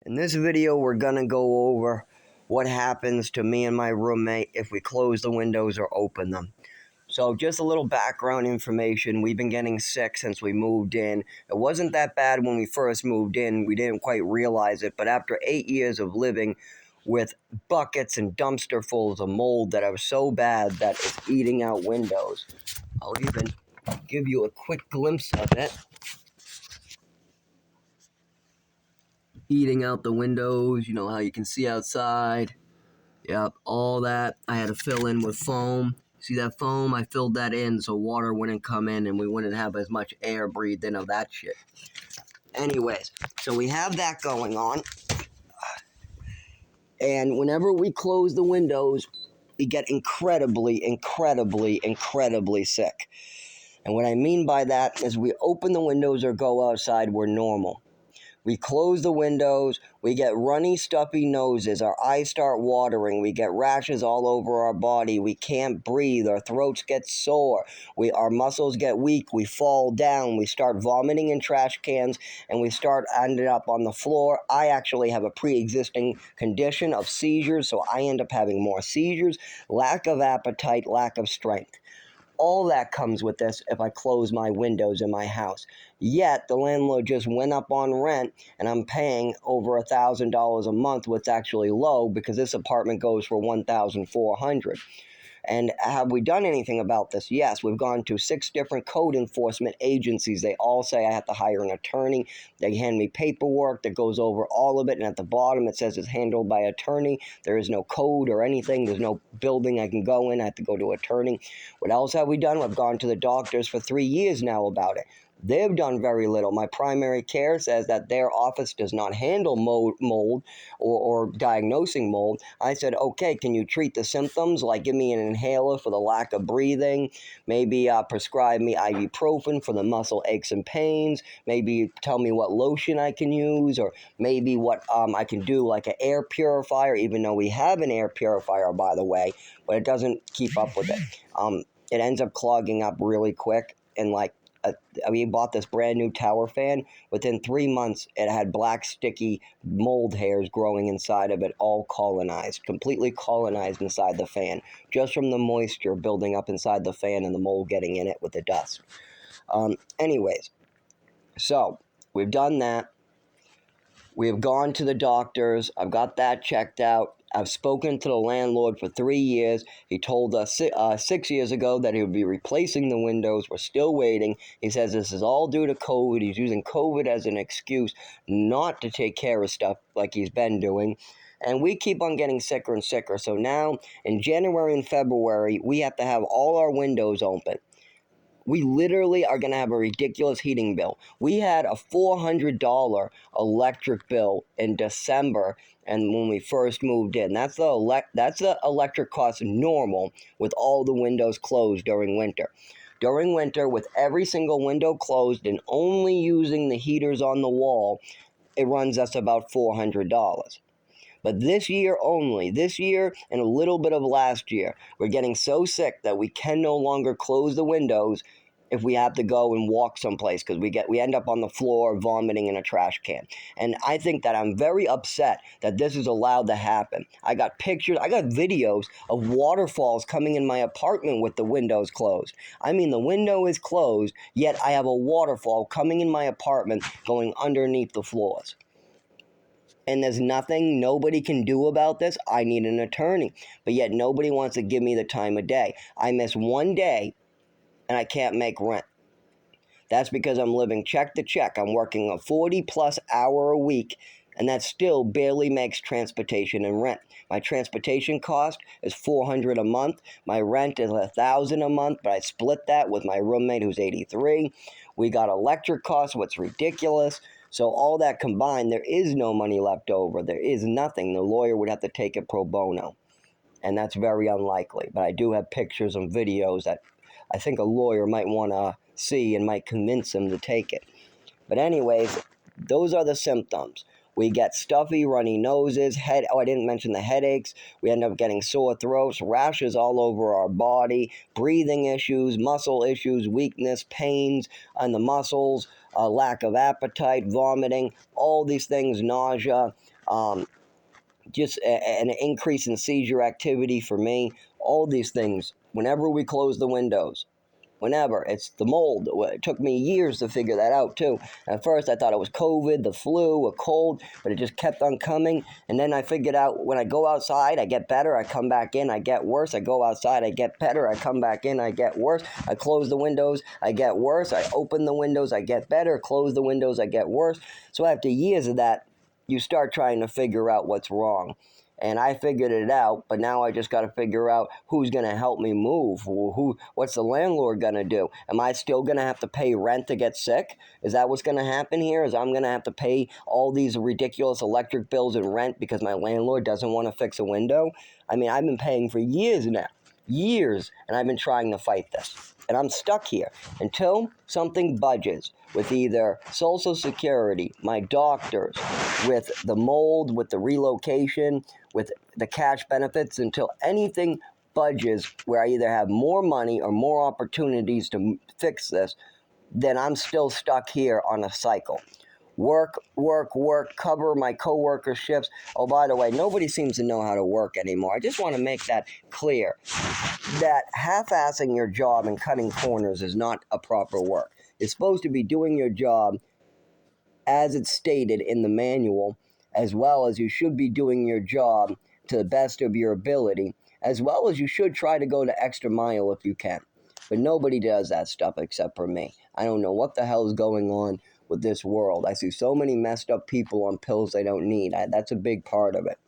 In this video, we're gonna go over what happens to me and my roommate if we close the windows or open them. So just a little background information. We've been getting sick since we moved in. It wasn't that bad when we first moved in. We didn't quite realize it, but after 8 years of living with buckets and dumpsterfuls of mold that are so bad that it's eating out windows, I'll even give you a quick glimpse of it. Eating out the windows, you know how you can see outside. Yep, all that I had to fill in with foam. See that foam? I filled that in so water wouldn't come in and we wouldn't have as much air breathed in of that shit. Anyways, so we have that going on. And whenever we close the windows, we get incredibly sick. And what I mean by that is we open the windows or go outside, we're normal. We close the windows, we get runny, stuffy noses, our eyes start watering, we get rashes all over our body, we can't breathe, our throats get sore, our muscles get weak, we fall down, we start vomiting in trash cans, and we start ending up on the floor. I actually have a pre-existing condition of seizures, so I end up having more seizures, lack of appetite, lack of strength. All that comes with this if I close my windows in my house. Yet, the landlord just went up on rent, and I'm paying over $1,000 a month, which is actually low because this apartment goes for $1,400. And have we done anything about this? Yes, we've gone to 6 different code enforcement agencies. They all say I have to hire an attorney. They hand me paperwork that goes over all of it, and at the bottom it says it's handled by attorney. There is no code or anything. There's no building I can go in. I have to go to attorney. What else have we done? We've gone to the doctors for 3 years now about it. They've done very little. My primary care says that their office does not handle mold or diagnosing mold. I said, okay, can you treat the symptoms? Like give me an inhaler for the lack of breathing. Maybe prescribe me ibuprofen for the muscle aches and pains. Maybe tell me what lotion I can use, or maybe what I can do like an air purifier, even though we have an air purifier, by the way, but it doesn't keep up with it. It ends up clogging up really quick, and we bought this brand new tower fan. Within 3 months, it had black, sticky mold hairs growing inside of it, all colonized, completely colonized inside the fan, just from the moisture building up inside the fan and the mold getting in it with the dust. Anyways, so we've done that. We've gone to the doctors. I've got that checked out. I've spoken to the landlord for 3 years. He told us 6 years ago that he would be replacing the windows. We're still waiting. He says this is all due to COVID. He's using COVID as an excuse not to take care of stuff like he's been doing. And we keep on getting sicker and sicker. So now, in January and February, we have to have all our windows open. We literally are going to have a ridiculous heating bill. We had a $400 electric bill in December, and when we first moved in. That's the electric cost normal with all the windows closed during winter. During winter, with every single window closed and only using the heaters on the wall, it runs us about $400. But this year only, this year and a little bit of last year, we're getting so sick that we can no longer close the windows if we have to go and walk someplace, because we end up on the floor vomiting in a trash can. And I think that I'm very upset that this is allowed to happen. I got pictures, I got videos of waterfalls coming in my apartment with the windows closed. I mean, the window is closed, yet I have a waterfall coming in my apartment going underneath the floors. And there's nothing nobody can do about this. I need an attorney. But yet nobody wants to give me the time of day. I miss one day, and I can't make rent. That's because I'm living check to check. I'm working a 40-plus hour a week, and that still barely makes transportation and rent. My transportation cost is $400 a month. My rent is $1,000 a month, but I split that with my roommate who's 83. We got electric costs, what's ridiculous. So all that combined, there is no money left over. There is nothing. The lawyer would have to take it pro bono, and that's very unlikely. But I do have pictures and videos that I think a lawyer might want to see and might convince him to take it. But anyways, those are the symptoms. We get stuffy, runny noses, I didn't mention the headaches. We end up getting sore throats, rashes all over our body, breathing issues, muscle issues, weakness, pains on the muscles, lack of appetite, vomiting, all these things, nausea, just an increase in seizure activity for me. All these things, whenever we close the windows. Whenever. It's the mold. It took me years to figure that out, too. At first, I thought it was COVID, the flu, a cold, but it just kept on coming. And then I figured out when I go outside, I get better. I come back in, I get worse. I go outside, I get better. I come back in, I get worse. I close the windows, I get worse. I open the windows, I get better. Close the windows, I get worse. So after years of that, you start trying to figure out what's wrong. And I figured it out, but now I just got to figure out who's going to help me move. What's the landlord going to do? Am I still going to have to pay rent to get sick? Is that what's going to happen here? Is I'm going to have to pay all these ridiculous electric bills and rent because my landlord doesn't want to fix a window? I mean, I've been paying for years now. Years, and I've been trying to fight this. And I'm stuck here until something budges with either Social Security, my doctors, with the mold, with the relocation, with the cash benefits, until anything budges where I either have more money or more opportunities to fix this, then I'm still stuck here on a cycle. Work, work, work, cover my coworkers' shifts. Oh, by the way, nobody seems to know how to work anymore. I just want to make that clear, that half-assing your job and cutting corners is not a proper work. You're supposed to be doing your job as it's stated in the manual, as well as you should be doing your job to the best of your ability, as well as you should try to go the extra mile if you can. But nobody does that stuff except for me. I don't know what the hell is going on with this world. I see so many messed up people on pills they don't need. That's a big part of it.